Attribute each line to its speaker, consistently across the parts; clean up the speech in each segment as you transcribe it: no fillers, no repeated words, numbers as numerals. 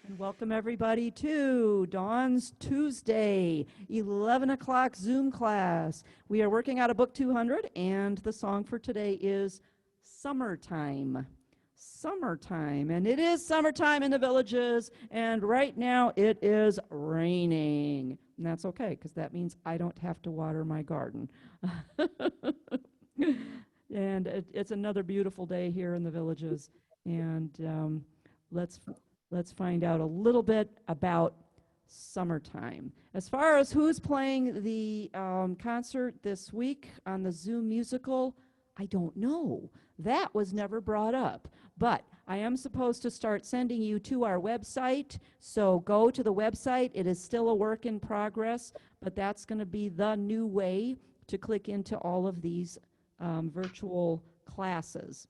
Speaker 1: And welcome everybody to Dawn's Tuesday, 11 o'clock Zoom class. We are working out of book 200, and the song for today is Summertime. Summertime, and it is summertime in the villages, and right now it is raining. And that's okay, because that means I don't have to water my garden. And it's another beautiful day here in the villages, and let's let's find out a little bit about summertime. As far as who's playing the concert this week on the Zoom musical, I don't know. That was never brought up. But I am supposed to start sending you to our website. So go to the website. It is still a work in progress, but that's going to be the new way to click into all of these virtual classes.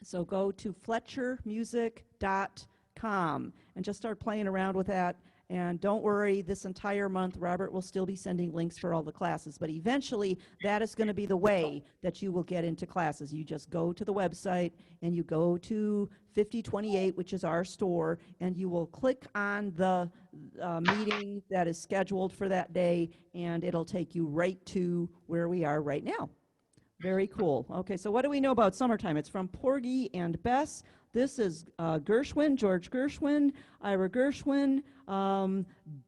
Speaker 1: So go to FletcherMusic.com and just start playing around with that. And don't worry, this entire month, Robert will still be sending links for all the classes. But eventually, that is going to be the way that you will get into classes. You just go to the website and you go to 5028, which is our store, and you will click on the meeting that is scheduled for that day, and it'll take you right to where we are right now. Very cool. Okay, so what do we know about summertime? It's from Porgy and Bess. This is Gershwin, George Gershwin, Ira Gershwin,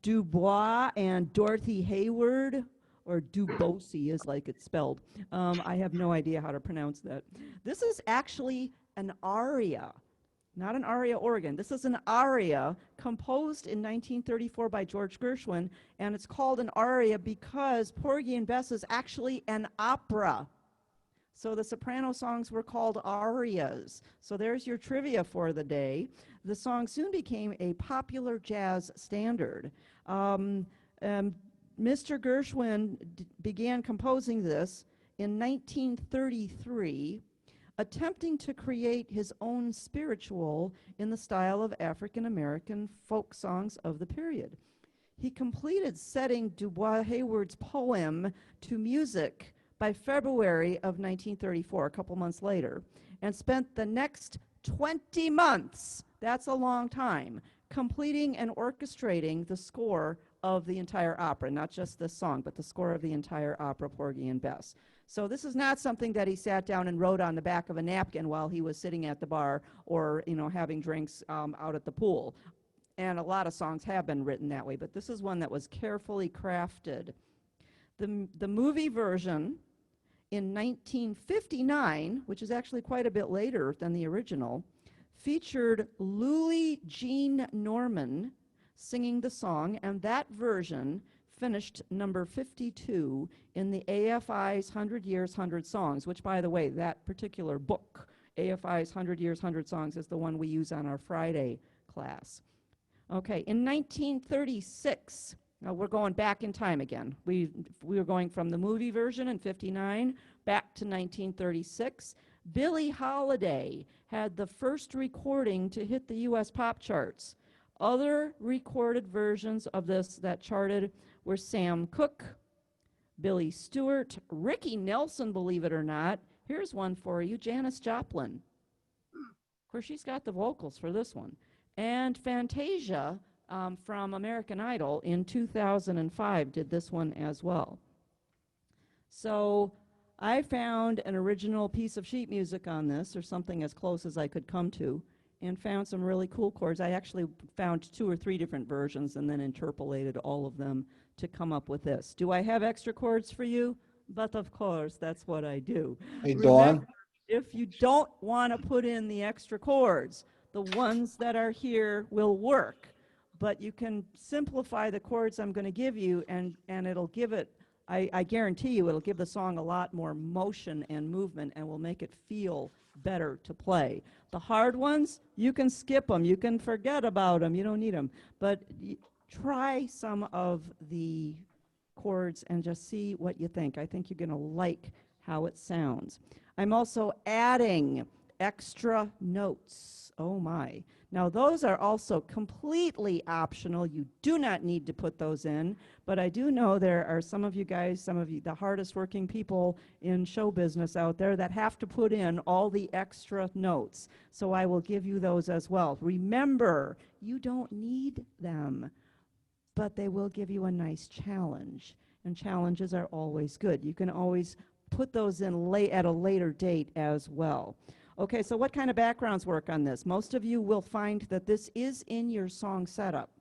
Speaker 1: Dubois, and Dorothy Hayward, or Dubosi is like it's spelled. I have no idea how to pronounce that. This is actually an aria, not an aria organ. This is an aria composed in 1934 by George Gershwin, and it's called an aria because Porgy and Bess is actually an opera. So the soprano songs were called arias. So there's your trivia for the day. The song soon became a popular jazz standard. Mr. Gershwin began composing this in 1933, attempting to create his own spiritual in the style of African American folk songs of the period. He completed setting Dubois Hayward's poem to music by February of 1934, a couple months later, and spent the next 20 months, that's a long time, completing and orchestrating the score of the entire opera, not just this song, but the score of the entire opera, Porgy and Bess. So this is not something that he sat down and wrote on the back of a napkin while he was sitting at the bar or, having drinks out at the pool. And a lot of songs have been written that way, but this is one that was carefully crafted. The movie version in 1959, which is actually quite a bit later than the original, featured Lulie Jean Norman singing the song, and that version finished number 52 in the AFI's 100 Years, 100 Songs, which, by the way, that particular book, AFI's 100 Years, 100 Songs, is the one we use on our Friday class. Okay, in 1936, now we're going back in time again. We were going from the movie version in 59 back to 1936. Billie Holiday had the first recording to hit the U.S. pop charts. Other recorded versions of this that charted were Sam Cooke, Billy Stewart, Ricky Nelson, believe it or not. Here's one for you, Janis Joplin. Of course, she's got the vocals for this one. And Fantasia from American Idol in 2005 did this one as well. So I found an original piece of sheet music on this, or something as close as I could come to, and found some really cool chords. I actually found 2 or 3 different versions and then interpolated all of them to come up with this. Do I have extra chords for you? But of course, that's what I do.
Speaker 2: Hey,
Speaker 1: Remember,
Speaker 2: Dawn.
Speaker 1: if you don't want to put in the extra chords, the ones that are here will work. But you can simplify the chords I'm going to give you, and it'll give it, I guarantee you, it'll give the song a lot more motion and movement and will make it feel better to play. The hard ones, you can skip them. You can forget about them. You don't need them. But try some of the chords and just see what you think. I think you're going to like how it sounds. I'm also adding extra notes. Oh my. Now, those are also completely optional. You do not need to put those in, but I do know there are some of you guys, some of you, the hardest working people in show business out there that have to put in all the extra notes. So I will give you those as well. Remember, you don't need them, but they will give you a nice challenge, and challenges are always good. You can always put those in at a later date as well. Okay, so what kind of backgrounds work on this? Most of you will find that this is in your song setup.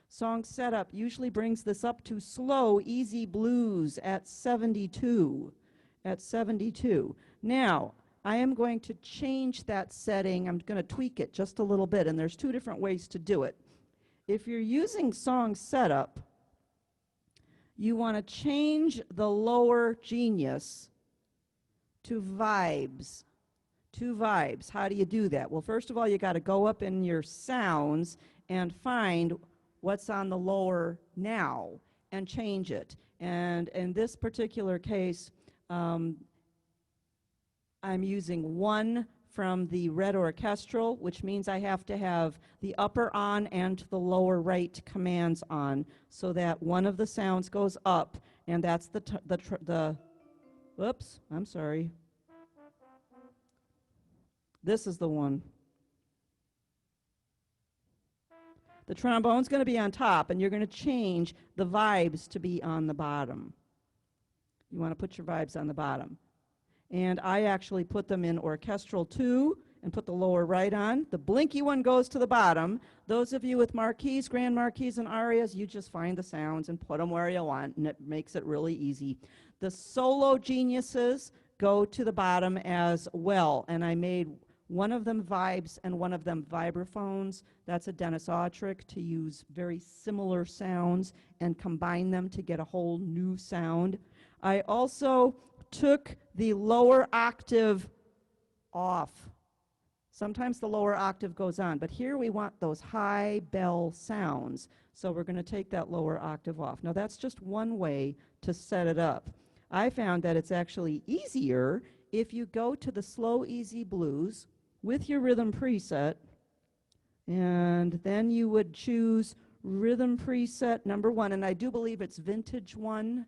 Speaker 1: Song setup usually brings this up to slow, easy blues at 72. At 72. Now, I am going to change that setting. I'm going to tweak it just a little bit, and there's two different ways to do it. If you're using song setup, you want to change the lower genius to vibes. To vibes. How do you do that? Well, first of all, you got to go up in your sounds and find what's on the lower now and change it. And in this particular case, I'm using 1 from the red orchestral, which means I have to have the upper on and the lower right commands on, so that one of the sounds goes up, and that's whoops, I'm sorry. This is the one. The trombone's going to be on top, and you're going to change the vibes to be on the bottom. You want to put your vibes on the bottom. And I actually put them in orchestral 2 and put the lower right on. The blinky one goes to the bottom. Those of you with marquees, grand marquees, and arias, you just find the sounds and put them where you want, and it makes it really easy. The solo geniuses go to the bottom as well, and I made one of them vibes and one of them vibraphones. That's a Dennis Aw trick, to use very similar sounds and combine them to get a whole new sound. I also took the lower octave off. Sometimes the lower octave goes on, but here we want those high bell sounds, so we're going to take that lower octave off. Now that's just one way to set it up. I found that it's actually easier if you go to the slow, easy blues with your rhythm preset, and then you would choose rhythm preset number 1, and I do believe it's vintage 1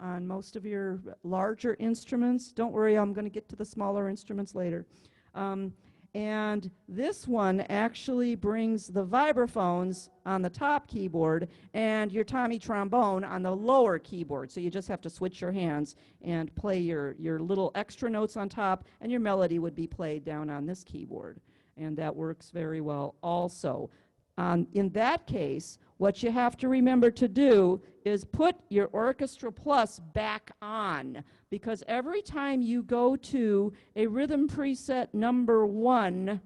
Speaker 1: on most of your larger instruments. Don't worry, I'm going to get to the smaller instruments later. And this one actually brings the vibraphones on the top keyboard and your Tommy trombone on the lower keyboard. So you just have to switch your hands and play your little extra notes on top, and your melody would be played down on this keyboard. And that works very well also. In that case, what you have to remember to do is put your Orchestra Plus back on, because every time you go to a rhythm preset number 1,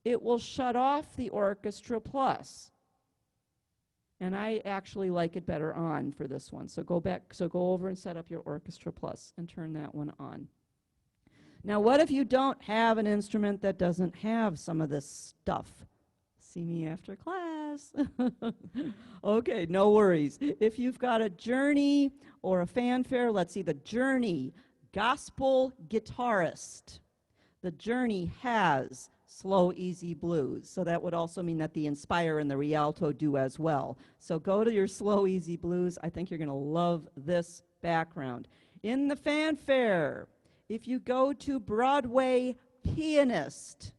Speaker 1: it will shut off the Orchestra Plus. And I actually like it better on for this one. So go over and set up your Orchestra Plus and turn that one on. Now, what if you don't have an instrument that doesn't have some of this stuff? See me after class. Okay, no worries. If you've got a journey or a fanfare, let's see, the Journey Gospel Guitarist. The Journey has slow, easy blues. So that would also mean that the Inspire and the Rialto do as well. So go to your slow, easy blues. I think you're going to love this background. In the fanfare, if you go to Broadway Pianist,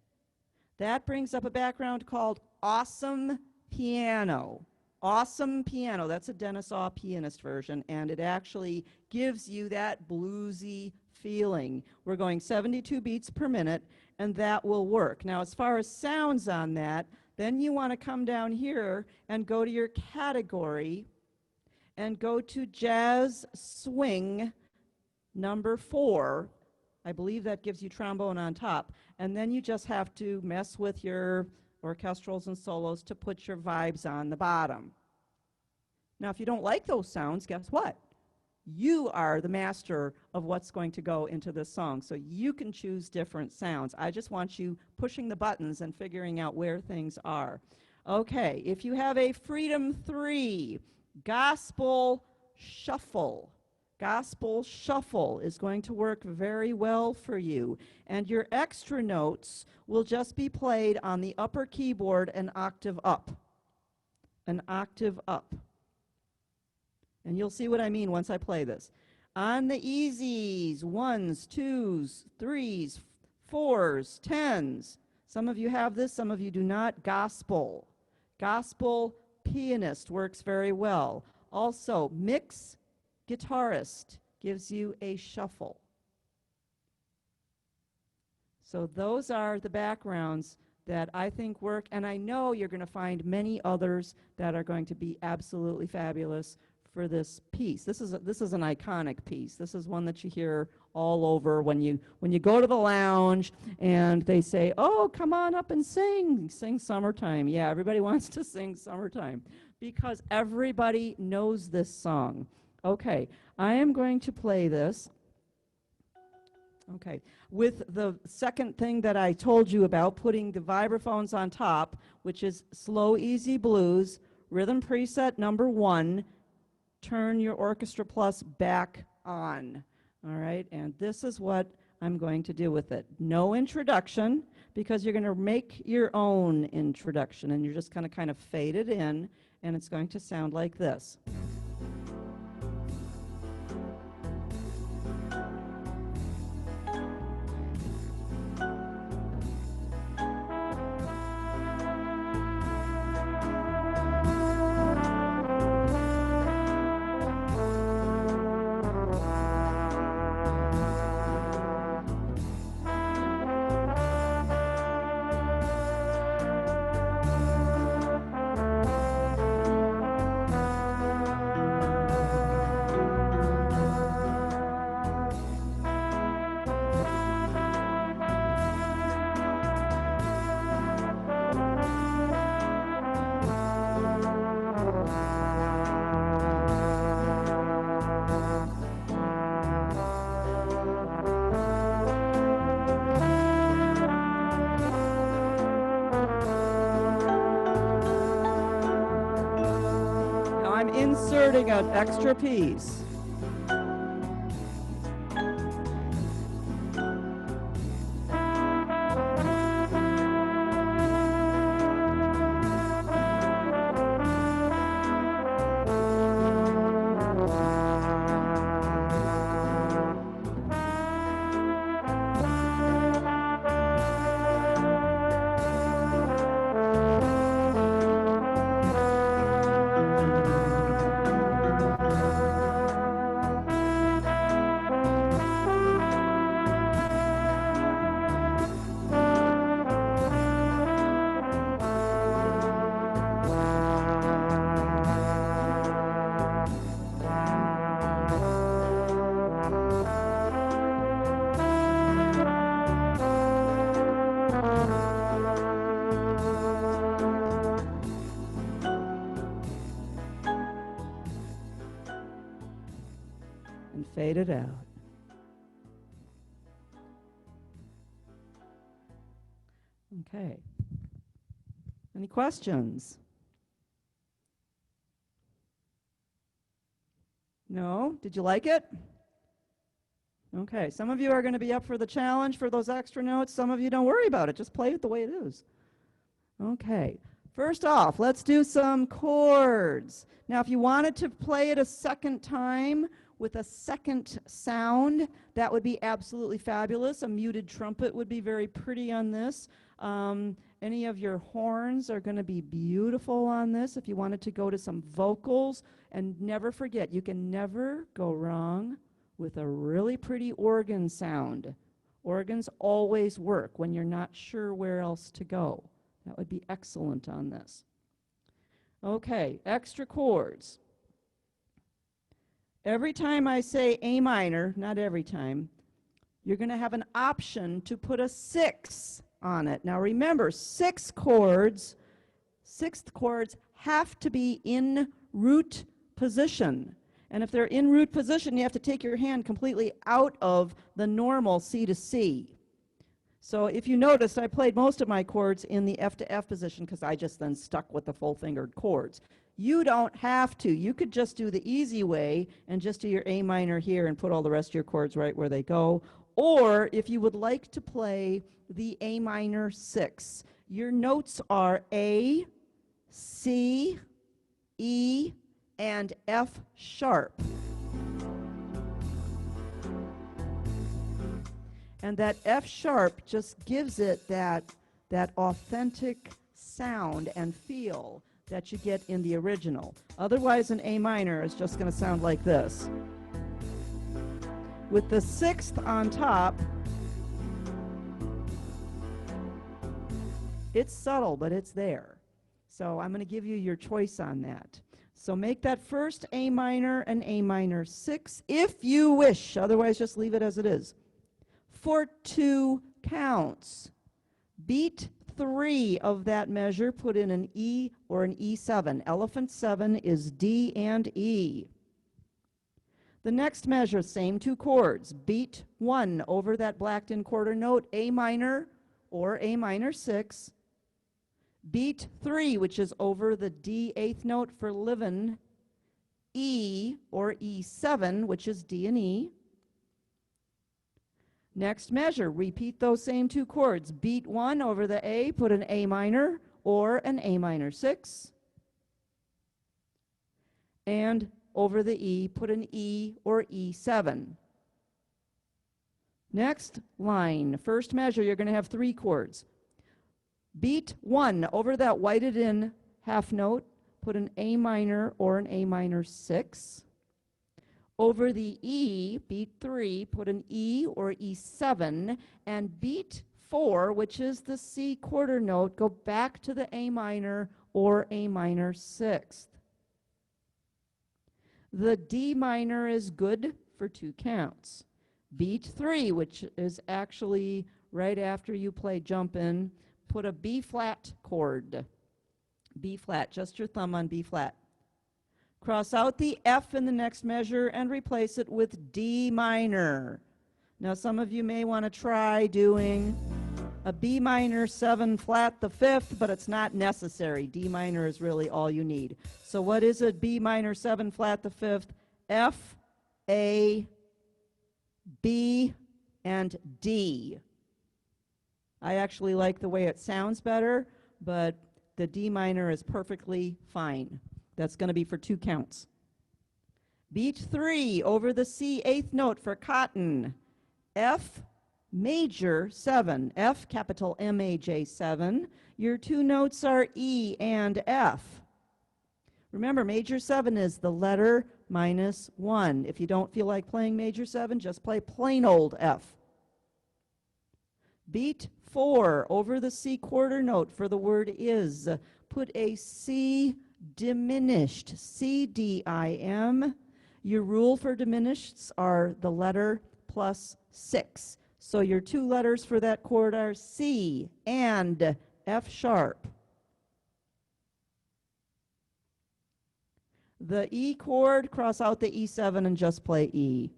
Speaker 1: that brings up a background called Awesome Piano. Awesome Piano, that's a Dennis Aw pianist version, and it actually gives you that bluesy feeling. We're going 72 beats per minute, and that will work. Now, as far as sounds on that, then you want to come down here and go to your category and go to Jazz Swing number 4. I believe that gives you trombone on top. And then you just have to mess with your orchestrals and solos to put your vibes on the bottom. Now, if you don't like those sounds, guess what? You are the master of what's going to go into this song, so you can choose different sounds. I just want you pushing the buttons and figuring out where things are. Okay, if you have a Freedom 3 Gospel Shuffle, Gospel shuffle is going to work very well for you. And your extra notes will just be played on the upper keyboard an octave up. An octave up. And you'll see what I mean once I play this. On the easies, ones, twos, threes, fours, tens. Some of you have this, some of you do not. Gospel. Gospel pianist works very well. Also, mix guitarist gives you a shuffle. So those are the backgrounds that I think work, and I know you're going to find many others that are going to be absolutely fabulous for this piece. This is an iconic piece. This is one that you hear all over when you go to the lounge and they say, "Oh, come on up and sing Summertime." Yeah, everybody wants to sing Summertime because everybody knows this song. Okay, I am going to play this. Okay, with the second thing that I told you about, putting the vibraphones on top, which is Slow Easy Blues, rhythm preset number 1, turn your Orchestra Plus back on. All right, and this is what I'm going to do with it. No introduction, because you're going to make your own introduction, and you're just going to kind of fade it in, and it's going to sound like this. Inserting an extra piece. And fade it out. Okay. Any questions? No? Did you like it? Okay. Some of you are going to be up for the challenge for those extra notes. Some of you don't worry about it. Just play it the way it is. Okay. First off, let's do some chords. Now, if you wanted to play it a second time with a second sound, that would be absolutely fabulous. A muted trumpet would be very pretty on this. Any of your horns are going to be beautiful on this. If you wanted to go to some vocals, and never forget, you can never go wrong with a really pretty organ sound. Organs always work when you're not sure where else to go. That would be excellent on this. Okay, extra chords. Every time I say A minor, not every time, you're going to have an option to put a 6 on it. Now remember, sixth chords have to be in root position. And if they're in root position, you have to take your hand completely out of the normal C to C. So if you noticed, I played most of my chords in the F to F position because I just then stuck with the full-fingered chords. You don't have to. You could just do the easy way and just do your A minor here and put all the rest of your chords right where they go. Or if you would like to play the A minor 6, your notes are A, C, E, and F sharp. And that F sharp just gives it that authentic sound and feel that you get in the original. Otherwise, an A minor is just going to sound like this. With the 6th on top, it's subtle, but it's there. So I'm going to give you your choice on that. So make that first A minor an A minor 6 if you wish. Otherwise, just leave it as it is. For 2 counts. Beat 3 of that measure, put in an E or an E7. Elephant 7 is D and E. The next measure, same 2 chords. Beat 1 over that blacked in quarter note, A minor or A minor 6. Beat 3, which is over the D 8th note for livin', E or E7, which is D and E. Next measure, repeat those same 2 chords. Beat 1 over the A, put an A minor or an A minor 6. And over the E, put an E or E7. Next line, first measure, you're going to have 3 chords. Beat 1 over that whited in half note, put an A minor or an A minor 6. Over the E, beat 3, put an E or E7, and beat 4, which is the C quarter note, go back to the A minor or A minor 6th. The D minor is good for 2 counts. Beat 3, which is actually right after you play jump in, put a B flat chord. B flat, just your thumb on B flat. Cross out the F in the next measure and replace it with D minor. Now some of you may want to try doing a B minor 7 flat the 5th, but it's not necessary. D minor is really all you need. So what is it? B minor 7 flat the 5th, F, A, B, and D. I actually like the way it sounds better, but the D minor is perfectly fine. That's going to be for 2 counts. Beat 3 over the C 8th note for cotton. F major 7. F capital M-A-J 7. Your 2 notes are E and F. Remember, major 7 is the letter minus 1. If you don't feel like playing major 7, just play plain old F. Beat 4 over the C quarter note for the word is. Put a C diminished, C-D-I-M. Your rule for diminished are the letter plus 6. So your 2 letters for that chord are C and F sharp. The E chord, cross out the E7 and just play E.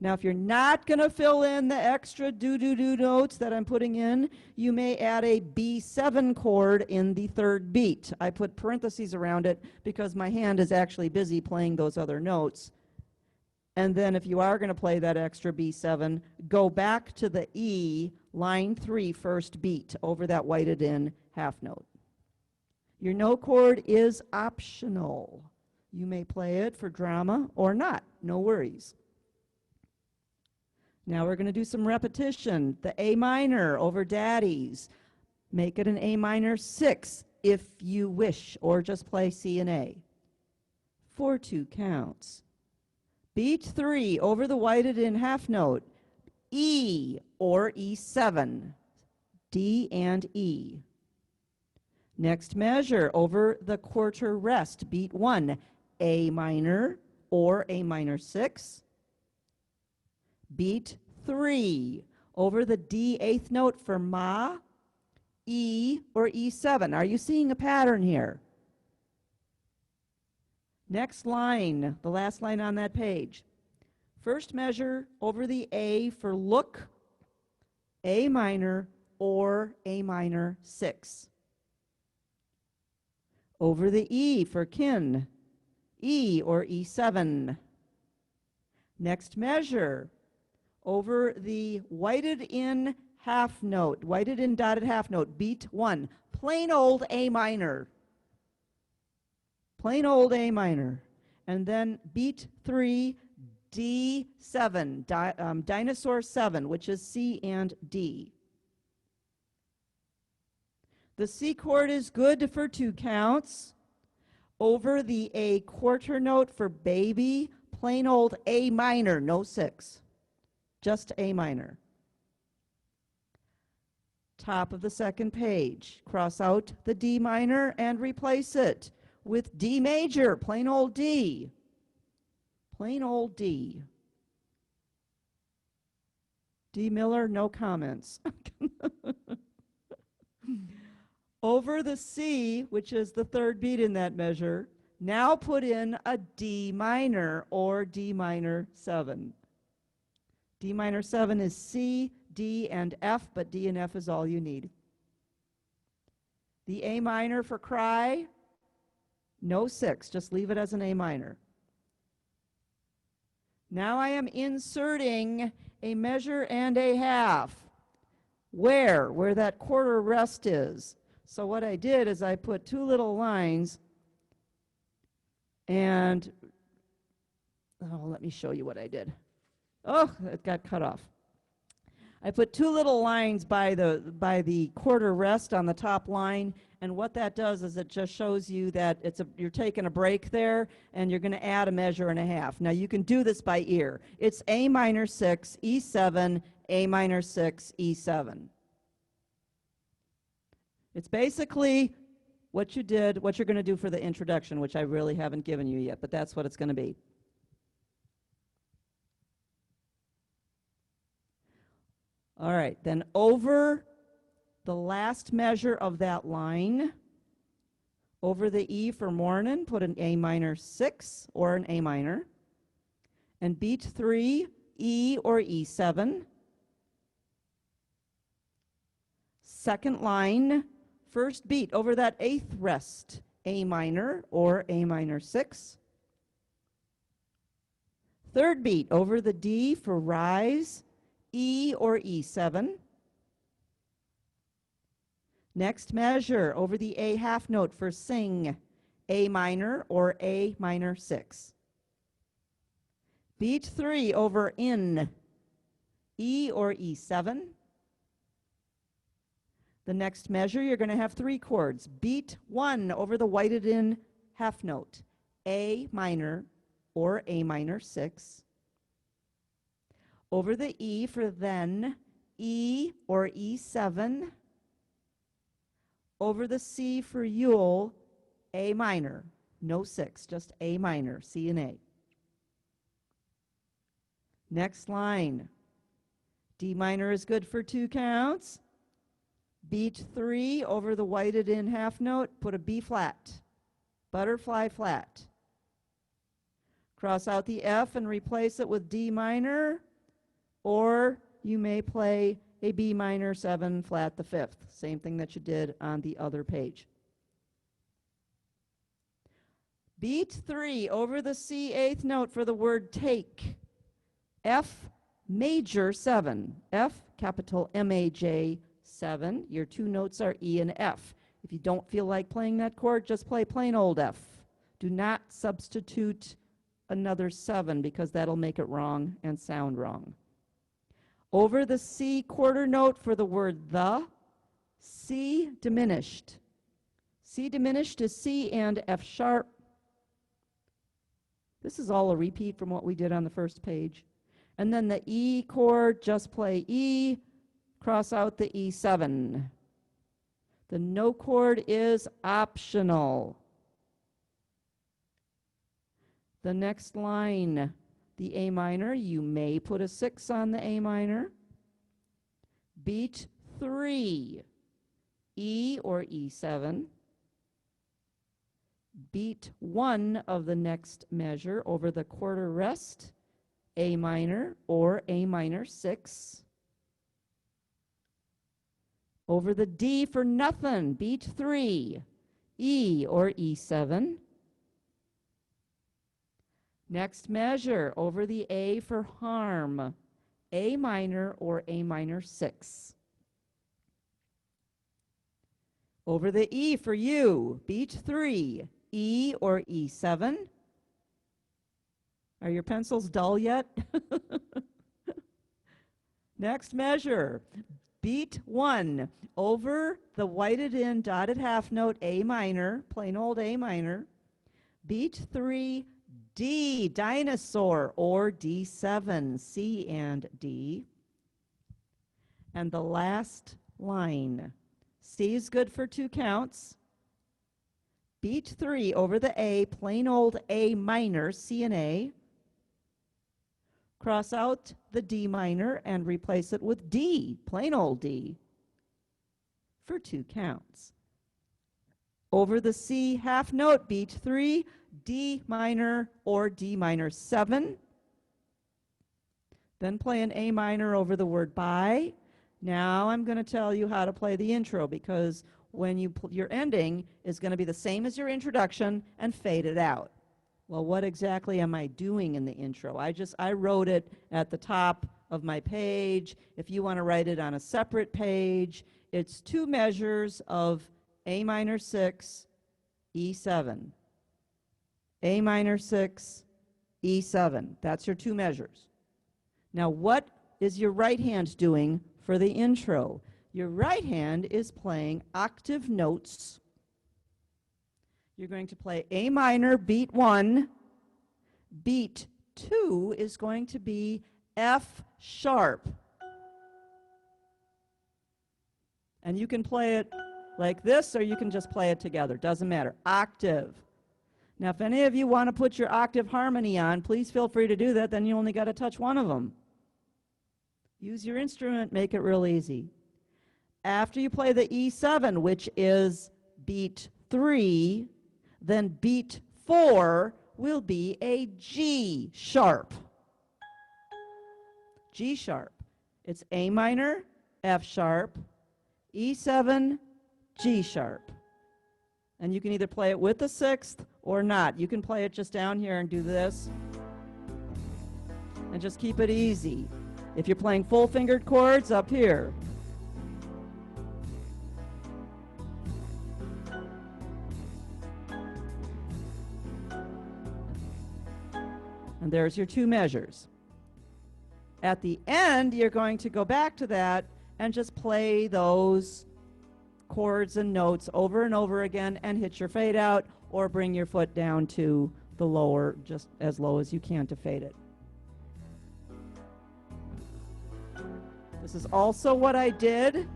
Speaker 1: Now, if you're not going to fill in the extra do-do-do notes that I'm putting in, you may add a B7 chord in the 3rd beat. I put parentheses around it because my hand is actually busy playing those other notes. And then if you are going to play that extra B7, go back to the E, line 3, 1st beat, over that whited in half note. Your note chord is optional. You may play it for drama or not, no worries. Now we're going to do some repetition. The A minor over daddies. Make it an A minor 6 if you wish, or just play C and A. For 2 counts. Beat 3 over the whited in half note. E or E7. D and E. Next measure over the quarter rest. Beat 1. A minor or A minor 6. Beat 3 over the D 8th note for ma, E or E7. Are you seeing a pattern here? Next line, the last line on that page. First measure over the A for look, A minor or A minor 6. over the E for kin, E or E7. Next measure, over the whited in half note, whited in dotted half note, beat 1, plain old A minor. Plain old A minor. And then beat 3, D7, dinosaur 7, which is C and D. The C chord is good for 2 counts. Over the A quarter note for baby, plain old A minor, no 6, just A minor. Top of the second page, cross out the D minor and replace it with D major, plain old D. Plain old D. D Miller, no comments. Over the C, which is the third beat in that measure, now put in a D minor or D minor 7. D minor 7 is C, D, and F, but D and F is all you need. The A minor for cry, no 6, just leave it as an A minor. Now I am inserting a measure and a half. Where that quarter rest is. So what I did is I put 2 little lines and, let me show you what I did. Oh, it got cut off. I put 2 little lines by the quarter rest on the top line, and what that does is it just shows you that you're taking a break there, and you're going to add a measure and a half. Now you can do this by ear. It's A minor 6, E7, A minor 6, E7. It's basically what you did, what you're going to do for the introduction, which I really haven't given you yet, but that's what it's going to be. All right, then over the last measure of that line, over the E for morning, put an A minor 6 or an A minor, and beat 3, E or E7. Second line, first beat over that 8th rest, A minor or A minor 6. Third beat over the D for rise, E or E7. Next measure over the A half note for sing, A minor or A minor 6. Beat 3 over in, E or E7. The next measure, you're going to have 3 chords. Beat 1 over the whited in half note, A minor or A minor 6. Over the E for then, E or E7. Over the C for Yule, A minor, no 6, just A minor, C and A. Next line, D minor is good for 2 counts. Beat 3 over the whited in half note, put a B flat, butterfly flat. Cross out the F and replace it with D minor, or you may play a B minor 7 flat the 5th, same thing that you did on the other page. Beat 3 over the C 8th note for the word take, F major 7, F capital M-A-J 7. Your 2 notes are E and F. If you don't feel like playing that chord, just play plain old F. Do not substitute another 7 because that'll make it wrong and sound wrong. Over the C quarter note for the word the, C diminished. C diminished is C and F sharp. This is all a repeat from what we did on the first page. And then the E chord, just play E, cross out the E7. The no chord is optional. The next line, the A minor, you may put a 6 on the A minor. Beat 3, E or E7. Beat 1 of the next measure over the quarter rest, A minor or A minor 6. Over the D for nothing, beat 3, E or E7. Next measure, over the A for harm, A minor or A minor 6. Over the E for you, beat 3, E or E7. Are your pencils dull yet? Next measure, beat 1, over the whited in dotted half note A minor, plain old A minor. Beat 3, D, dinosaur, or D7, C and D. And the last line, C is good for 2 counts. Beat 3 over the A, plain old A minor, C and A. Cross out the D minor and replace it with D, plain old D, for 2 counts. Over the C half note, beat 3, D minor or D minor 7. Then play an A minor over the word by. Now I'm going to tell you how to play the intro, because when your ending is going to be the same as your introduction and fade it out. Well, what exactly am I doing in the intro? I wrote it at the top of my page. If you want to write it on a separate page, it's 2 measures of A minor 6, E7. A minor 6, E7. That's your 2 measures. Now, what is your right hand doing for the intro? Your right hand is playing octave notes. You're going to play A minor, beat 1. Beat 2 is going to be F sharp. And you can play it like this, or you can just play it together. Doesn't matter. Octave. Now, if any of you want to put your octave harmony on, please feel free to do that. Then you only got to touch one of them. Use your instrument. Make it real easy. After you play the E7, which is beat 3, then beat 4 will be a G sharp. G sharp. It's A minor, F sharp, E7, G sharp. And you can either play it with the 6th or not. You can play it just down here and do this. And just keep it easy. If you're playing full-fingered chords, up here. And there's your 2 measures. At the end, you're going to go back to that and just play those chords and notes over and over again and hit your fade out, or bring your foot down to the lower, just as low as you can to fade it. This is also what I did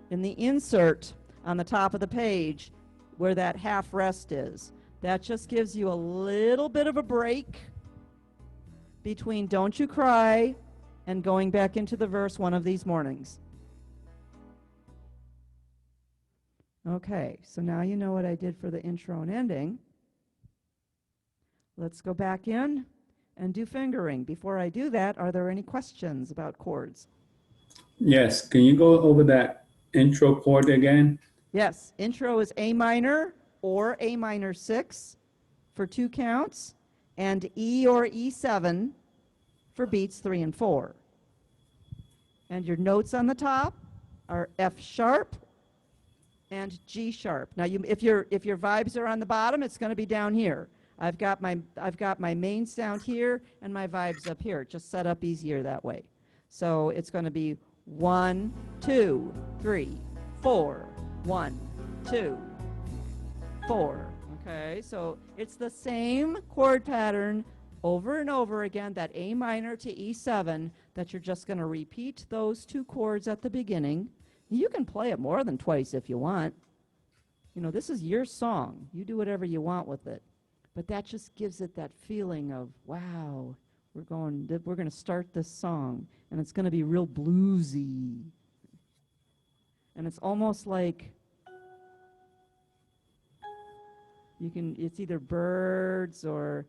Speaker 1: in the insert on the top of the page where that half rest is. That just gives you a little bit of a break between Don't You Cry and going back into the verse one of these mornings. Okay, so now you know what I did for the intro and ending. Let's go back in and do fingering. Before I do that, are there any questions about chords?
Speaker 2: Yes, can you go over that intro chord again?
Speaker 1: Yes, intro is A minor or A minor 6 for 2 counts, and E or E7 for beats 3 and 4. And your notes on the top are F sharp and G sharp. Now, if your vibes are on the bottom, it's going to be down here. I've got my main sound here and my vibes up here. Just set up easier that way. So it's going to be 1, 2, 3, 4, 1, 2, 4. Okay, so it's the same chord pattern over and over again, that A minor to E7, that you're just going to repeat those 2 chords at the beginning. You can play it more than twice if you want. You know, this is your song. You do whatever you want with it. But that just gives it that feeling of, wow, we're going to start this song, and it's going to be real bluesy. And it's almost like it's either birds or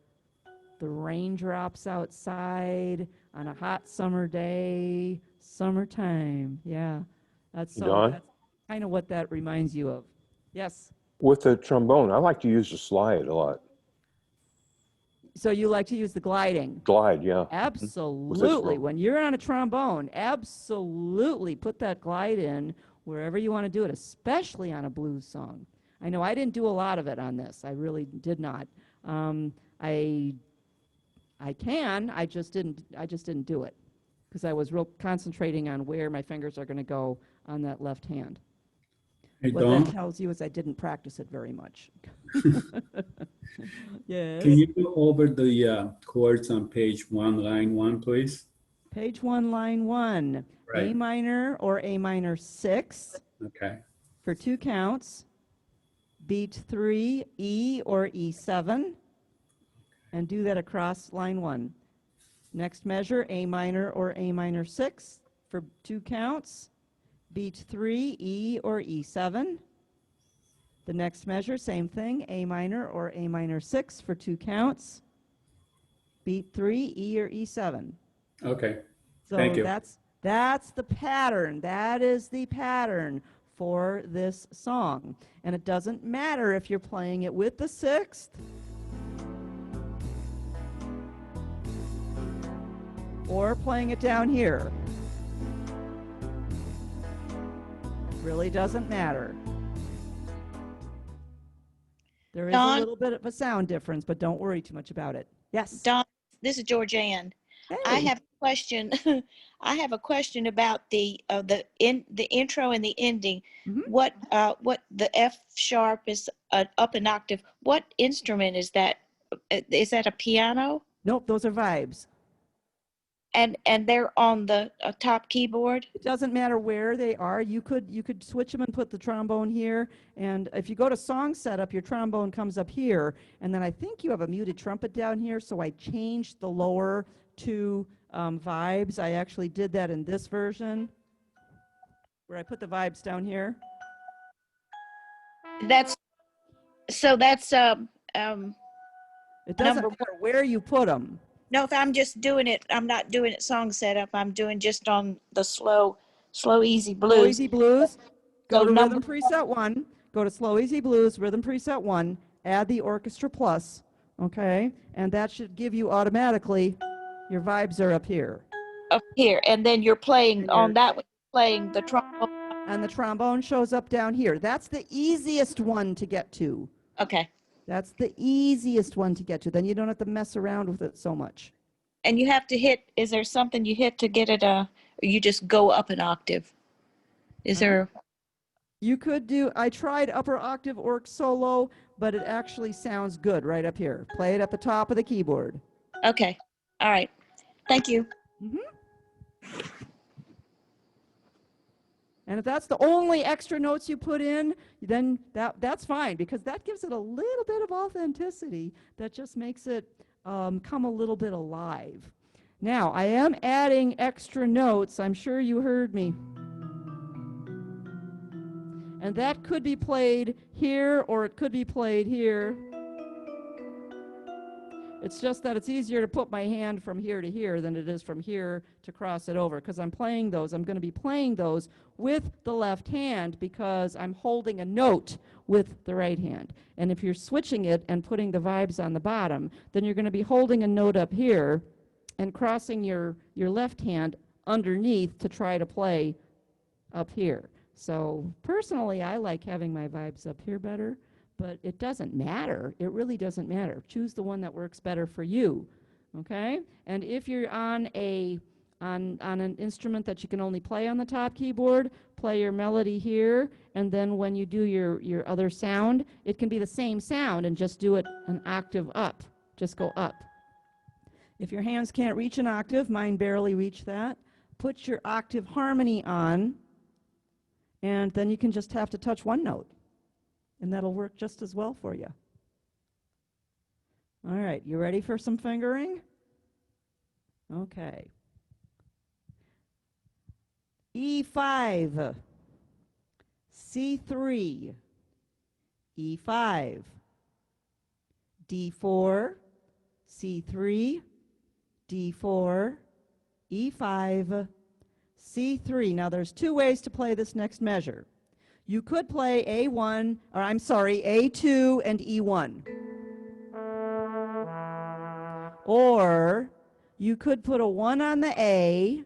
Speaker 1: the raindrops outside on a hot summer day, summertime. Yeah, that's so.
Speaker 3: Daun?
Speaker 1: I know what that reminds you of. Yes.
Speaker 3: With the trombone, I like to use the slide a lot.
Speaker 1: So you like to use the gliding?
Speaker 3: Glide, yeah. With this
Speaker 1: Absolutely.
Speaker 3: one.
Speaker 1: When you're on a trombone, absolutely put that glide in wherever you want to do it, especially on a blues song. I know I didn't do a lot of it on this. I really did not. Um, I I can. I just didn't. I just didn't do it because I was real concentrating on where my fingers are going to go on that left hand.
Speaker 2: Hey,
Speaker 1: What that
Speaker 2: Dawn,
Speaker 1: tells you is I didn't practice it very much. Yes.
Speaker 2: can you go over the chords on page 1, line 1, please?
Speaker 1: Page 1, line 1. A
Speaker 2: Right.
Speaker 1: minor or A minor 6
Speaker 2: Okay.
Speaker 1: for 2 counts. Beat 3, E or E7, and do that across line 1. Next measure, A minor or A minor 6 for 2 counts. Beat 3, E or E7. The next measure, same thing, A minor or A minor 6 for 2 counts. Beat 3, E or E7.
Speaker 2: Okay.
Speaker 1: So
Speaker 2: Thank you.
Speaker 1: that's the pattern. That is the pattern for this song. And it doesn't matter if you're playing it with the 6th or playing it down here. Really doesn't matter. There is a
Speaker 4: Dawn,
Speaker 1: little bit of a sound difference, but don't worry too much about it. Yes.
Speaker 4: Dawn, this is Georgianne. I
Speaker 1: Hey.
Speaker 4: have a question. I have a question about the intro and the ending.
Speaker 1: Mhm.
Speaker 4: What the F sharp is up an octave. What instrument is that? Is that a piano?
Speaker 1: Nope, those are vibes.
Speaker 4: And they're on the top keyboard.
Speaker 1: It doesn't matter where they are. You could switch them and put the trombone here. And if you go to song setup, your trombone comes up here. And then I think you have a muted trumpet down here. So I changed the lower two vibes. I actually did that in this version where I put the vibes down here.
Speaker 4: That's
Speaker 1: It doesn't
Speaker 4: number
Speaker 1: matter where you put them.
Speaker 4: No, if I'm just doing it, I'm not doing it song setup. I'm doing just on the slow easy
Speaker 1: Slow
Speaker 4: blues.
Speaker 1: Easy Blues. Go
Speaker 4: So
Speaker 1: to
Speaker 4: number
Speaker 1: Rhythm Preset 1. Go to Slow Easy Blues, Rhythm Preset 1. Add the Orchestra Plus. Okay? And that should give you automatically your vibes are up here.
Speaker 4: up here, and then you're playing
Speaker 1: And
Speaker 4: on
Speaker 1: you're-
Speaker 4: that one, playing the trombone.
Speaker 1: And the trombone shows up down here. That's the easiest one to get to.
Speaker 4: Okay.
Speaker 1: That's the easiest one to get to. Then you don't have to mess around with it so much.
Speaker 4: And you have to hit, is there something you hit to get it, or you just go up an octave? Is there?
Speaker 1: You could do, I tried upper octave orc solo, but it actually sounds good right up here. Play it at the top of the keyboard.
Speaker 4: Okay. All right. Thank you.
Speaker 1: And if that's the only extra notes you put in, then that's fine, because that gives it a little bit of authenticity that just makes it come a little bit alive. Now, I am adding extra notes. I'm sure you heard me. And that could be played here, or it could be played here. It's just that it's easier to put my hand from here to here than it is from here to cross it over, because I'm playing those. I'm going to be playing those with the left hand because I'm holding a note with the right hand. And if you're switching it and putting the vibes on the bottom, then you're going to be holding a note up here and crossing your left hand underneath to try to play up here. So personally, I like having my vibes up here better. But it doesn't matter. It really doesn't matter. Choose the one that works better for you, okay? And if you're on an instrument that you can only play on the top keyboard, play your melody here, and then when you do your other sound, it can be the same sound and just do it an octave up. Just go up. If your hands can't reach an octave, mine barely reach that, put your octave harmony on, and then you can just have to touch one note. And that'll work just as well for you. All right, you ready for some fingering? Okay. E5, C3, E5, D4, C3, D4, E5, C3. Now there's two ways to play this next measure. You could play A1, or I'm sorry, A2 and E1. Or you could put a 1 on the A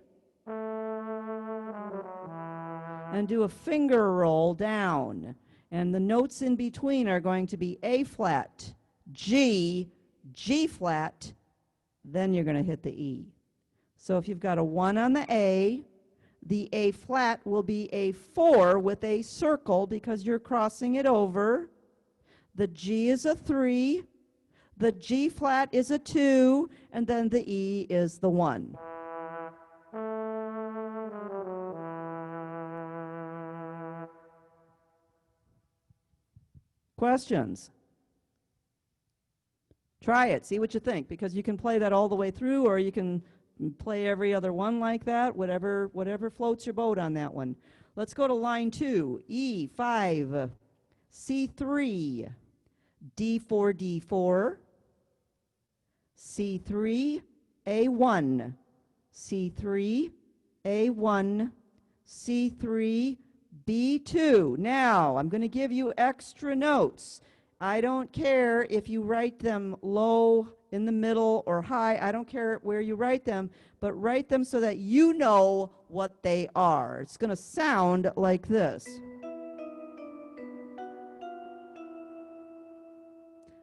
Speaker 1: and do a finger roll down. And the notes in between are going to be A flat, G, G flat, then you're going to hit the E. So if you've got a 1 on the A flat will be a 4 with a circle because you're crossing it over. The G is a 3, the G flat is a 2, and then the E is the 1. Questions? Try it, see what you think, because you can play that all the way through, or you can play every other one like that, whatever floats your boat on that one. Let's go to line 2. E5, C3, D4, D4, C3, A1, C3, A1, C3, B2. Now, I'm going to give you extra notes. I don't care if you write them low, in the middle, or high. I don't care where you write them, but write them so that you know what they are. It's going to sound like this.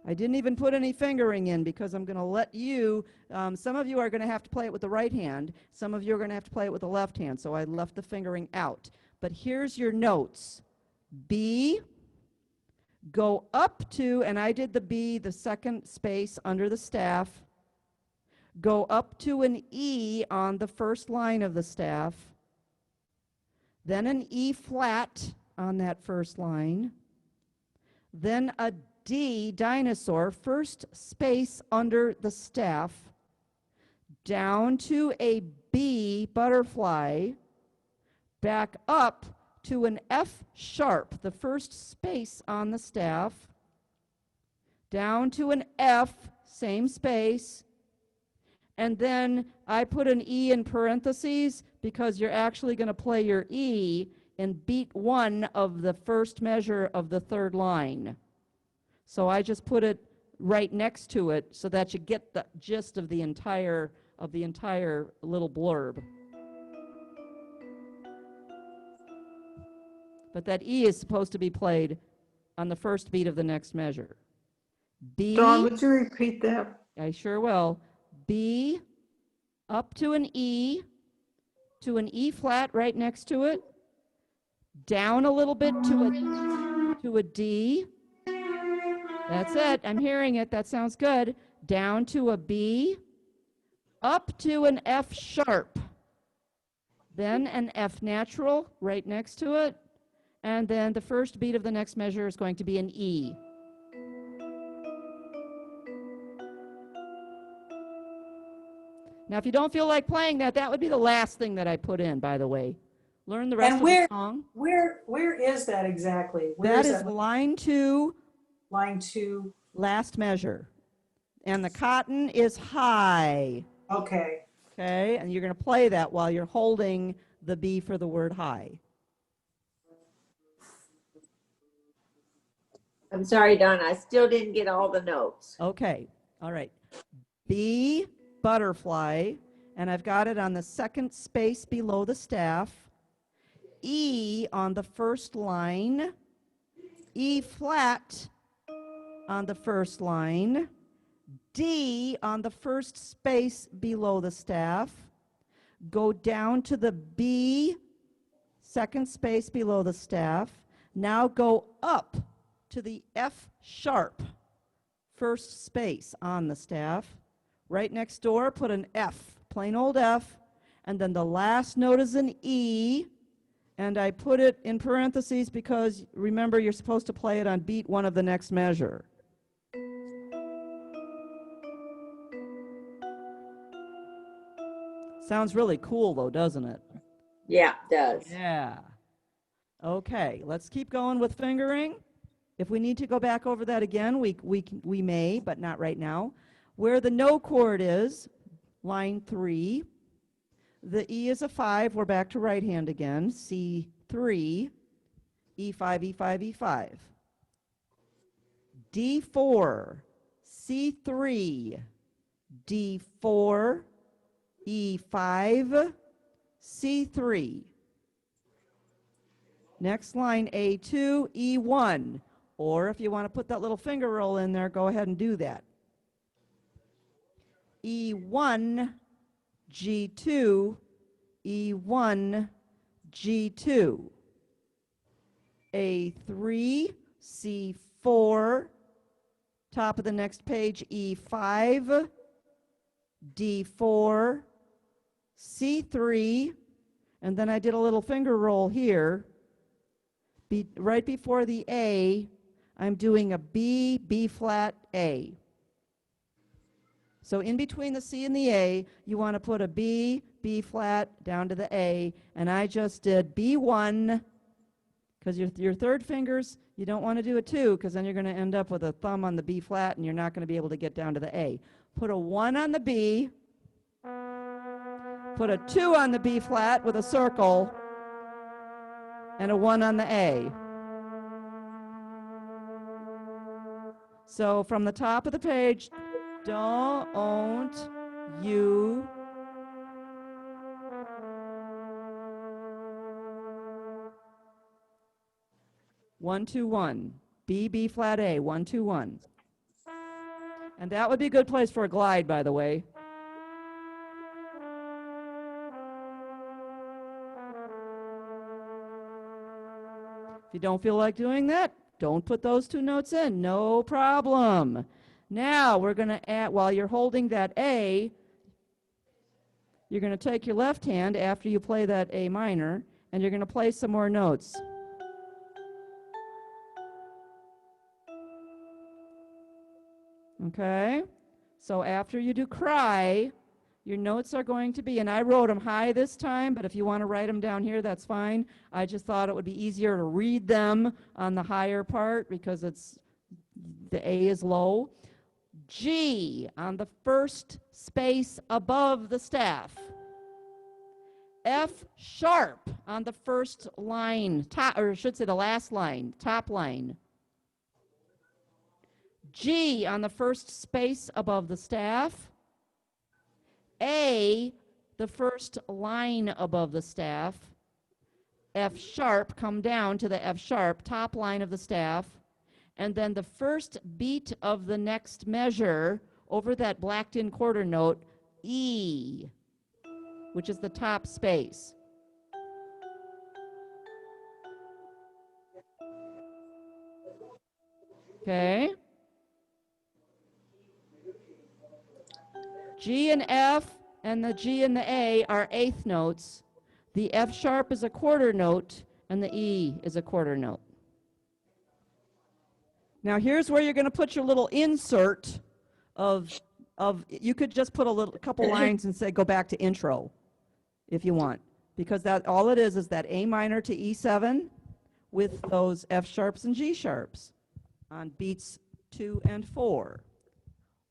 Speaker 1: I didn't even put any fingering in because I'm going to let you, some of you are going to have to play it with the right hand. Some of you are going to have to play it with the left hand, so I left the fingering out. But here's your notes. B, go up to, and I did the B, the second space under the staff. Go up to an E on the first line of the staff. Then an E flat on that first line. Then a D, dinosaur, first space under the staff, down to a B, butterfly, back up to an F sharp, the first space on the staff, down to an F, same space, and then I put an E in parentheses because you're actually going to play your E in beat 1 of the first measure of the third line. So I just put it right next to it so that you get the gist of the entire little blurb. But that E is supposed to be played on the first beat of the next measure. B.
Speaker 5: Dawn, would you repeat that?
Speaker 1: I sure will. B up to an E E flat right next to it, down a little bit to a D. That's it. I'm hearing it. That sounds good. Down to a B, up to an F sharp, then an F natural right next to it, and then the first beat of the next measure is going to be an E. Now, if you don't feel like playing that, that would be the last thing that I put in, by the way. Learn the rest of the song.
Speaker 5: Where is that exactly?
Speaker 1: That is line 2.
Speaker 5: Line 2.
Speaker 1: Last measure. And the cotton is high.
Speaker 5: Okay.
Speaker 1: Okay, and you're going to play that while you're holding the B for the word high.
Speaker 6: I'm sorry, Dawn, I still didn't get all the notes.
Speaker 1: Okay, all right. B, butterfly, and I've got it on the second space below the staff. E on the first line. E flat on the first line. D on the first space below the staff. Go down to the B, second space below the staff. Now go up to the F sharp, first space on the staff. Right next door, put an F, plain old F, and then the last note is an E, and I put it in parentheses because remember you're supposed to play it on beat 1 of the next measure. Sounds really cool though, doesn't it?
Speaker 6: Yeah, it does.
Speaker 1: Yeah. Okay, let's keep going with fingering. If we need to go back over that again, we may, but not right now. Where the no chord is, line 3, the E is a 5. We're back to right hand again. C3, E5, E5, E5. D4, C3, D4, E5, C3. Next line, A2, E1. Or if you want to put that little finger roll in there, go ahead and do that. E1, G2, E1, G2. A3, C4, top of the next page, E5, D4, C3, and then I did a little finger roll here. Right before the A, I'm doing a B, B flat, A. So in between the C and the A, you want to put a B, B flat, down to the A, and I just did B1, because your third fingers, you don't want to do a 2, because then you're going to end up with a thumb on the B flat, and you're not going to be able to get down to the A. Put a 1 on the B, put a 2 on the B flat with a circle, and a 1 on the A. So from the top of the page, don't you one, 2, 1. B, B flat A, 1, 2, 1. And that would be a good place for a glide, by the way. If you don't feel like doing that, don't put those 2 notes in. No problem. Now we're going to add, while you're holding that A, you're going to take your left hand after you play that A minor, and you're going to play some more notes. Okay? So after you do cry, your notes are going to be, and I wrote them high this time, but if you want to write them down here, that's fine. I just thought it would be easier to read them on the higher part because the A is low. G on the first space above the staff. F sharp on the first line, or I should say the last line, top line. G on the first space above the staff. A, the first line above the staff. F sharp, come down to the F sharp, top line of the staff. And then the first beat of the next measure over that blacked in quarter note, E, which is the top space. Okay? G and F and the G and the A are eighth notes. The F sharp is a quarter note, and the E is a quarter note. Now here's where you're going to put your little insert of you could just put a couple lines and say go back to intro if you want, because that all it is that A minor to E7 with those F sharps and G sharps on beats 2 and 4.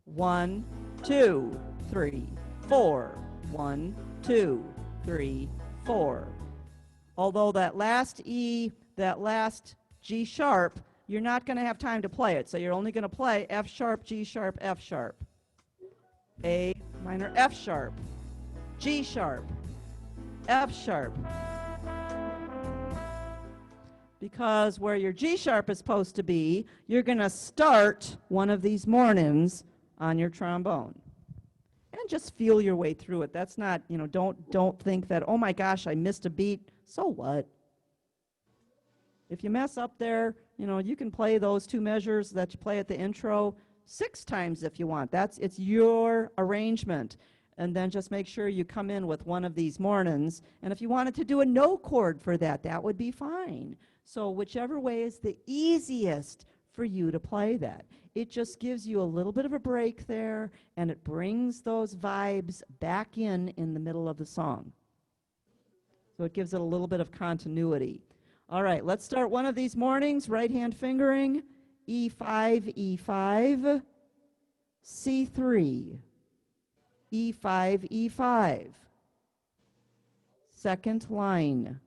Speaker 1: 1, 2, 3, 4. 1, 2, 3, 4. Although that last E, that last G sharp, you're not going to have time to play it, so you're only going to play F sharp, G sharp, F sharp. A minor, F sharp, G sharp, F sharp. Because where your G sharp is supposed to be, you're going to start one of these mornings on your trombone. And just feel your way through it. That's not, don't think that, oh my gosh, I missed a beat. So what? If you mess up there, you can play those 2 measures that you play at the intro 6 times if you want. It's your arrangement. And then just make sure you come in with one of these mornings. And if you wanted to do a no chord for that, that would be fine. So whichever way is the easiest for you to play that. It just gives you a little bit of a break there, and it brings those vibes back in the middle of the song. So it gives it a little bit of continuity. All right, let's start one of these mornings, right hand fingering, E5, E5, C3, E5, E5. Second line,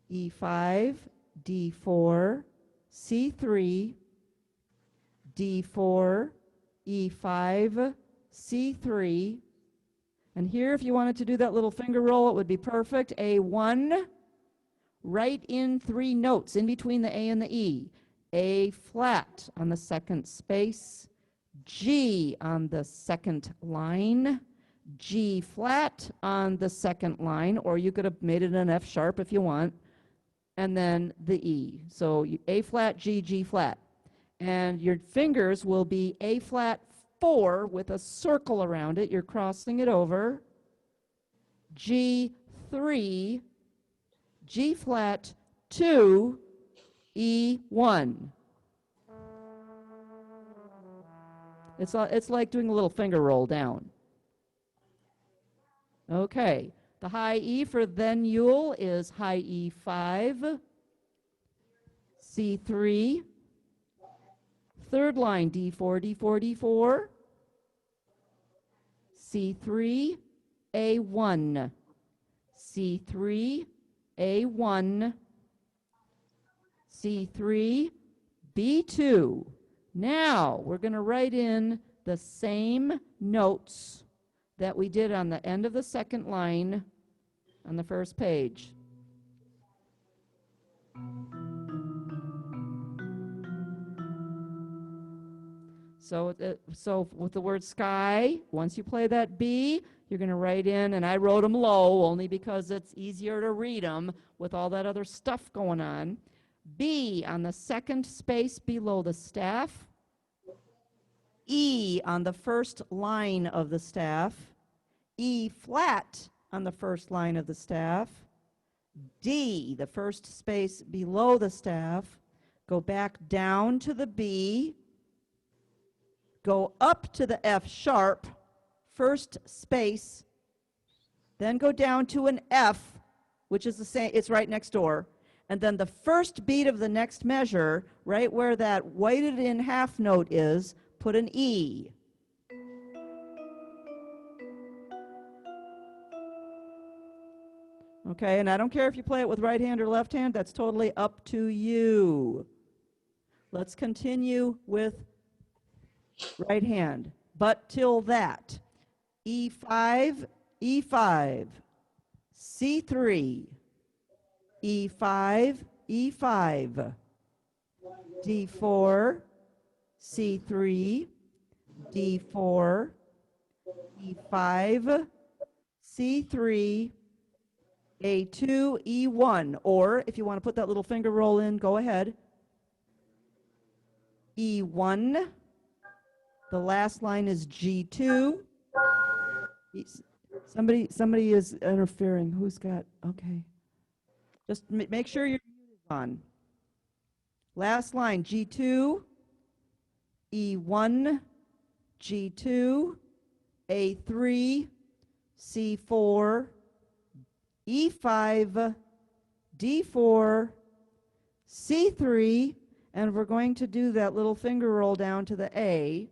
Speaker 1: E5, D4, C3, D4, E5, C3. And here, if you wanted to do that little finger roll, it would be perfect. A1, write in 3 notes in between the A and the E. A flat on the second space, G on the second line, G flat on the second line, or you could have made it an F sharp if you want, and then the E. So A flat, G, G flat. And your fingers will be A flat 4 with a circle around it. You're crossing it over. G3, G flat 2, E1. It's like doing a little finger roll down. Okay, the high E for then Yule is high E5, C3, third line D4, D4, D4, C3, A1, C3, A1, C3, B2. Now we're going to write in the same notes that we did on the end of the second line on the first page. So with the word sky, once you play that B, you're going to write in, and I wrote them low only because it's easier to read them with all that other stuff going on. B on the second space below the staff. E on the first line of the staff. E flat on the first line of the staff. D, the first space below the staff. Go back down to the B. Go up to the F sharp, first space. Then go down to an F, which is the same, it's right next door. And then the first beat of the next measure, right where that whited in half note is, put an E. Okay, and I don't care if you play it with right hand or left hand, that's totally up to you. Let's continue with right hand. But till that, E5, E5, C3, E5, E5, D4, C3, D4, E5, C3, A2, E1, or if you want to put that little finger roll in, go ahead. E1, the last line is G2. Somebody is interfering. Who's got, okay. Just make sure your mute is on. Last line, G2, E1, G2, A3, C4, E5, D4, C3, and we're going to do that little finger roll down to the A.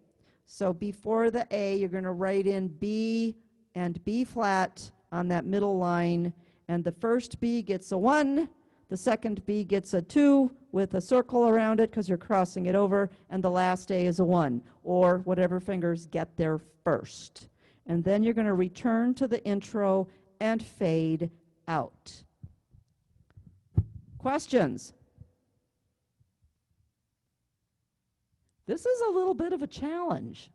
Speaker 1: So before the A, you're going to write in B and B flat on that middle line, and the first B gets a 1, the second B gets a 2 with a circle around it because you're crossing it over, and the last A is a 1, or whatever fingers get there first. And then you're going to return to the intro and fade out. Questions? This is a little bit of a challenge.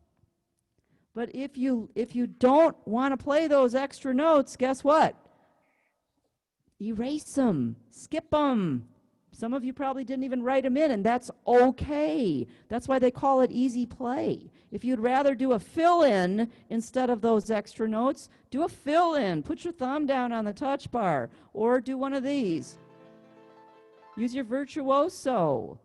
Speaker 1: But if you don't want to play those extra notes, guess what? Erase them, skip them. Some of you probably didn't even write them in, and that's okay. That's why they call it easy play. If you'd rather do a fill-in instead of those extra notes, do a fill-in. Put your thumb down on the touch bar, or do one of these. Use your virtuoso.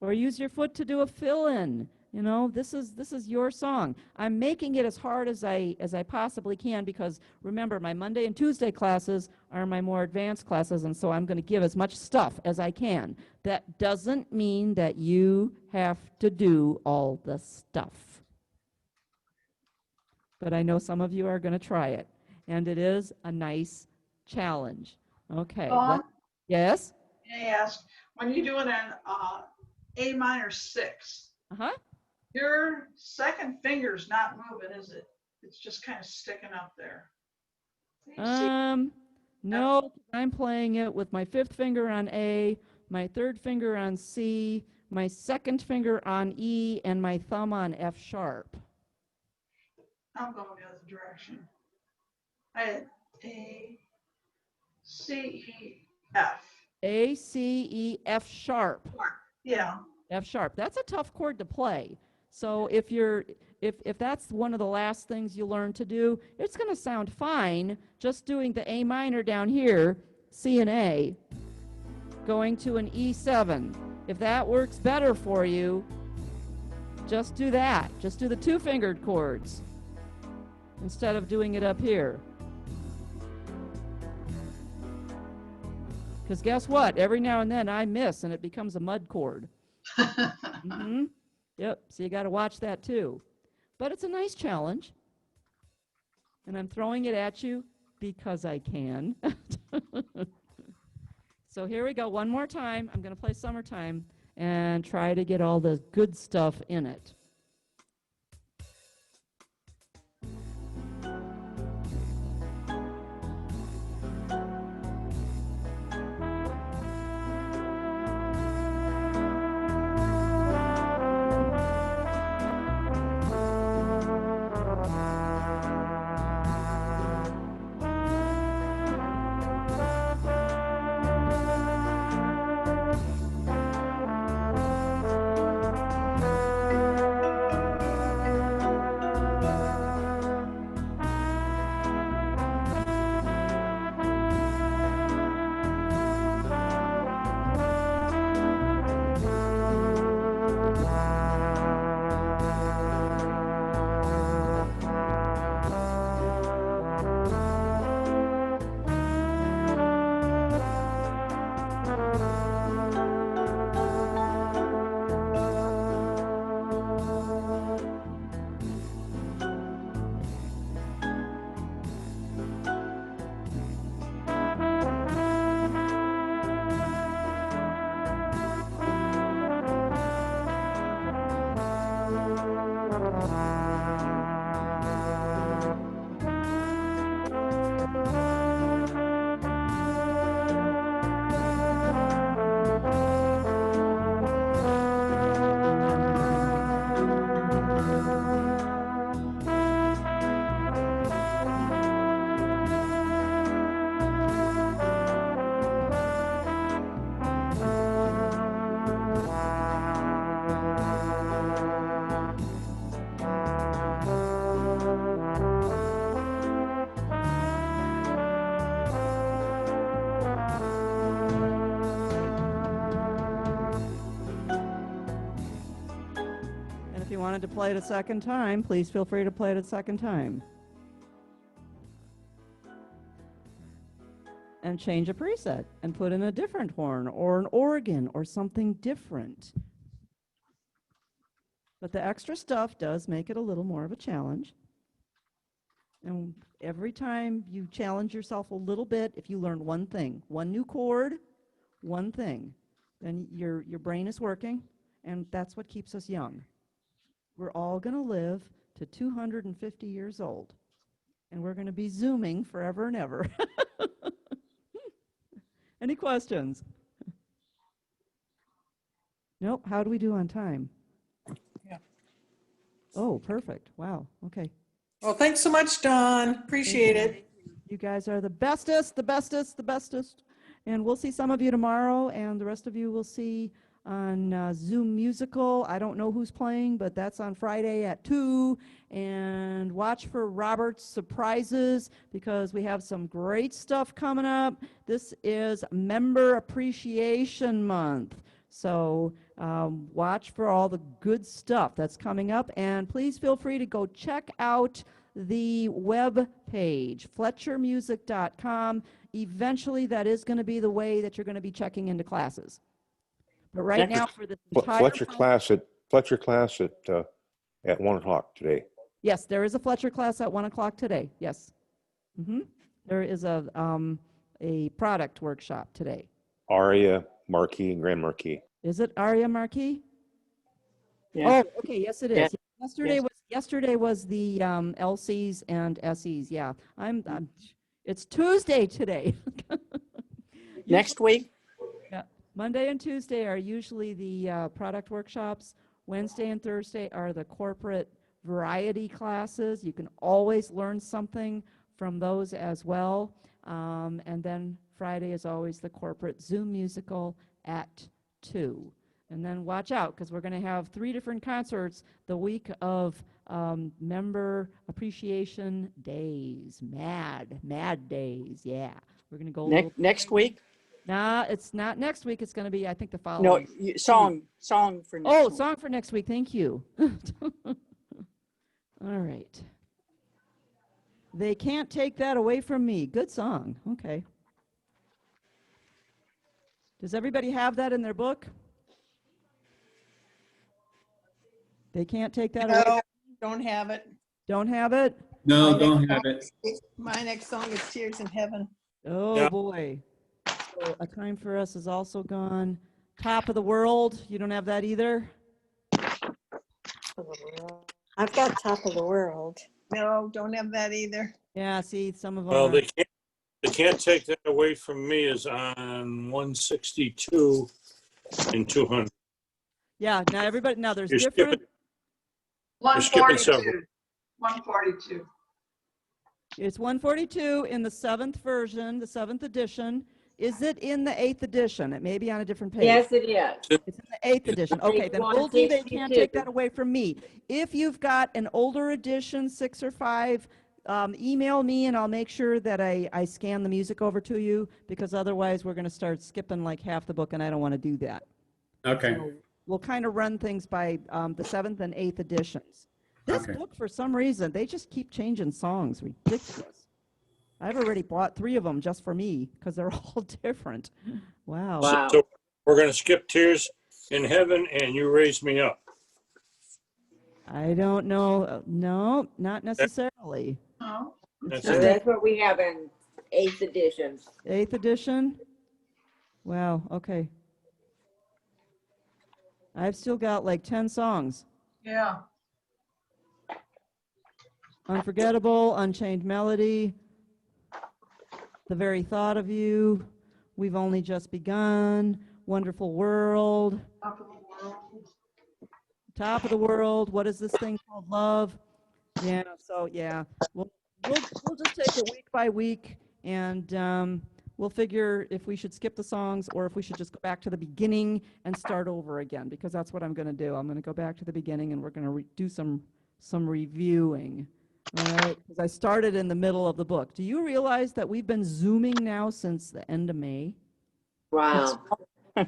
Speaker 1: Or use your foot to do a fill-in. You know, this is your song. I'm making it as hard as I possibly can because remember, my Monday and Tuesday classes are my more advanced classes, and so I'm going to give as much stuff as I can. That doesn't mean that you have to do all the stuff. But I know some of you are going to try it, and it is a nice challenge. Okay.
Speaker 5: Dawn?
Speaker 1: Yes?
Speaker 7: may I ask, when you're doing an A minor 6,
Speaker 1: Uh-huh.
Speaker 7: your second finger's not moving, is it? It's just kind of sticking up there.
Speaker 1: No, I'm playing it with my fifth finger on A, my third finger on C, my second finger on E, and my thumb on F sharp.
Speaker 7: I'm going the other direction. I had A, C, E, F.
Speaker 1: A, C, E, F sharp.
Speaker 7: Yeah.
Speaker 1: F sharp. That's a tough chord to play. So if that's one of the last things you learn to do, it's going to sound fine just doing the A minor down here, C and A, going to an E7. If that works better for you, just do that. Just do the two-fingered chords instead of doing it up here. Because guess what? Every now and then I miss and it becomes a mud chord. Mm-hmm. Yep, so you got to watch that too. But it's a nice challenge. And I'm throwing it at you because I can. So here we go, one more time. I'm going to play Summertime and try to get all the good stuff in it. If you wanted to play it a second time, please feel free to play it a second time. And change a preset and put in a different horn or an organ or something different. But the extra stuff does make it a little more of a challenge. And every time you challenge yourself a little bit, if you learn one thing, one new chord, one thing, then your brain is working, and that's what keeps us young. We're all going to live to 250 years old, and we're going to be Zooming forever and ever. Any questions? Nope. How do we do on time?
Speaker 5: Yeah.
Speaker 1: Oh, perfect. Wow. Okay.
Speaker 5: Well, thanks so much, Dawn. Appreciate it.
Speaker 1: You guys are the bestest, the bestest, the bestest. And we'll see some of you tomorrow, and the rest of you will see on Zoom Musical. I don't know who's playing, but that's on Friday at 2. And watch for Robert's surprises because we have some great stuff coming up. This is Member Appreciation Month. So watch for all the good stuff that's coming up. And please feel free to go check out the web page, FletcherMusic.com. Eventually, that is going to be the way that you're going to be checking into classes. But right now, for this entire
Speaker 3: Fletcher class at 1:00 today.
Speaker 1: Yes, there is a Fletcher class at 1 o'clock today. Yes. There is a product workshop today.
Speaker 3: Aria Marquis and Grand Marquis.
Speaker 1: Is it Aria Marquis?
Speaker 8: Yeah.
Speaker 1: Oh, okay, yes, it
Speaker 8: Yeah.
Speaker 1: is. Yesterday
Speaker 8: Yes.
Speaker 1: was the LCs and SEs. Yeah, I'm it's Tuesday today.
Speaker 8: Next week?
Speaker 1: Yeah, Monday and Tuesday are usually the product workshops. Wednesday and Thursday are the corporate variety classes. You can always learn something from those as well. And then Friday is always the corporate Zoom musical at 2. And then watch out, because we're going to have 3 different concerts the week of member appreciation days. Mad days. Yeah, we're going to go a little.
Speaker 8: Next week?
Speaker 1: Nah, it's not next week. It's going to be, I think, the
Speaker 8: No,
Speaker 1: following.
Speaker 8: song for next
Speaker 1: Oh,
Speaker 8: week.
Speaker 1: song for next week. Thank you. All right. They can't take that away from me. Good song. Okay. Does everybody have that in their book? They can't take that away.
Speaker 5: No, don't have it.
Speaker 1: Don't have it?
Speaker 2: No,
Speaker 5: My
Speaker 2: don't
Speaker 5: next
Speaker 2: have it.
Speaker 5: My next song is Tears in Heaven.
Speaker 1: Oh,
Speaker 9: Yeah.
Speaker 1: boy. So A Time for Us is also gone. Top of the World. You don't have that either?
Speaker 10: I've got Top of the World.
Speaker 5: No, don't have that either.
Speaker 1: Yeah, see, some of them
Speaker 9: Well,
Speaker 1: are.
Speaker 9: they can't take that away from me is on 162 and 200.
Speaker 1: Yeah, now everybody, now there's
Speaker 9: You're
Speaker 1: different.
Speaker 9: skipping several.
Speaker 7: 142. 142.
Speaker 1: It's 142 in the 7th version, the 7th edition. Is it in the 8th edition? It may be on a different page.
Speaker 6: Yes, it is.
Speaker 1: It's in the 8th edition. Okay, then we'll do, they can't take that away from me. If you've got an older edition, 6 or 5, email me and I'll make sure that I scan the music over to you, because otherwise we're going to start skipping like half the book and I don't want to do that.
Speaker 2: Okay.
Speaker 1: So we'll kind of run things by the 7th and 8th editions. This
Speaker 2: Okay.
Speaker 1: book, for some reason, they just keep changing songs. Ridiculous. I've already bought 3 of them just for me because they're all different. Wow.
Speaker 6: Wow.
Speaker 9: So we're going to skip Tears in Heaven and You Raise Me Up.
Speaker 1: I don't know. No, not necessarily.
Speaker 7: Oh,
Speaker 1: It's
Speaker 9: That's
Speaker 6: So
Speaker 1: just
Speaker 9: it.
Speaker 6: that's what we have in 8th edition.
Speaker 1: 8th edition. Wow. Okay. I've still got like 10 songs.
Speaker 7: yeah.
Speaker 1: Unforgettable, Unchained Melody, The Very Thought of You, We've Only Just Begun, Wonderful World,
Speaker 7: Top of the world.
Speaker 1: Top of the World, What Is This Thing Called Love? Yeah, so yeah, we'll just take it week by week, and we'll figure if we should skip the songs or if we should just go back to the beginning and start over again, because that's what I'm going to do. I'm going to go back to the beginning and we're going to do some reviewing. All right, because I started in the middle of the book. Do you realize that we've been Zooming now since the end of May?
Speaker 6: Wow.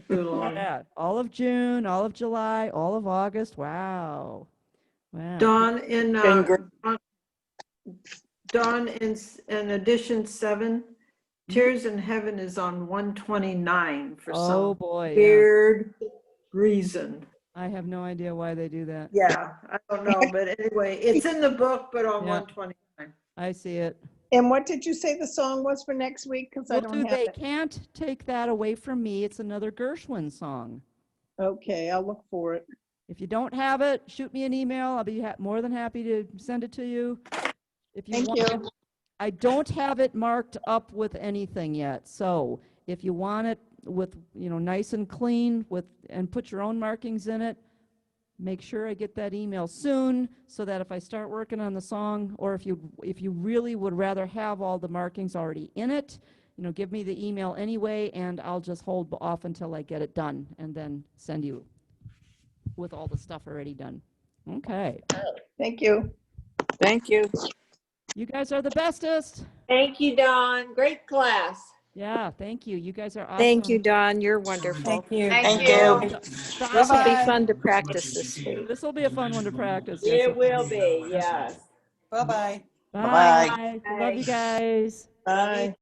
Speaker 1: Yeah, all of June, all of July, all of August. Wow. Wow.
Speaker 10: Dawn in
Speaker 8: Been great.
Speaker 10: Dawn in edition 7, Tears in Heaven is on 129 for
Speaker 1: Oh
Speaker 10: some
Speaker 1: boy. Yeah.
Speaker 10: weird reason.
Speaker 1: I have no idea why they do that.
Speaker 10: Yeah, I don't know, but anyway, it's in the book, but on
Speaker 1: Yeah.
Speaker 10: 129.
Speaker 1: I see it.
Speaker 5: And what did you say the song was for next week? Because I
Speaker 1: We'll
Speaker 5: don't
Speaker 1: do
Speaker 5: have
Speaker 1: They
Speaker 5: it.
Speaker 1: Can't Take That Away From Me. It's another Gershwin song.
Speaker 5: Okay, I'll look for it.
Speaker 1: If you don't have it, shoot me an email. I'll be more than happy to send it to you. If you
Speaker 5: Thank
Speaker 1: want
Speaker 5: you.
Speaker 1: it, I don't have it marked up with anything yet. So if you want it with, nice and clean and put your own markings in it, make sure I get that email soon, so that if I start working on the song, or if you really would rather have all the markings already in it, give me the email anyway, and I'll just hold off until I get it done and then send you with all the stuff already done. Okay.
Speaker 5: Thank you.
Speaker 8: Thank you.
Speaker 1: You guys are the bestest.
Speaker 6: Thank you, Dawn. Great class.
Speaker 1: Yeah, thank you. You guys are awesome.
Speaker 10: Thank you, Dawn. You're wonderful.
Speaker 5: Thank you.
Speaker 6: Thank you.
Speaker 1: Stop
Speaker 10: This will be
Speaker 1: by.
Speaker 10: fun to practice this week.
Speaker 1: This will be a fun one to practice. Yes,
Speaker 6: It will be, yes.
Speaker 5: Bye-bye.
Speaker 1: Bye. Love you guys.
Speaker 5: Bye.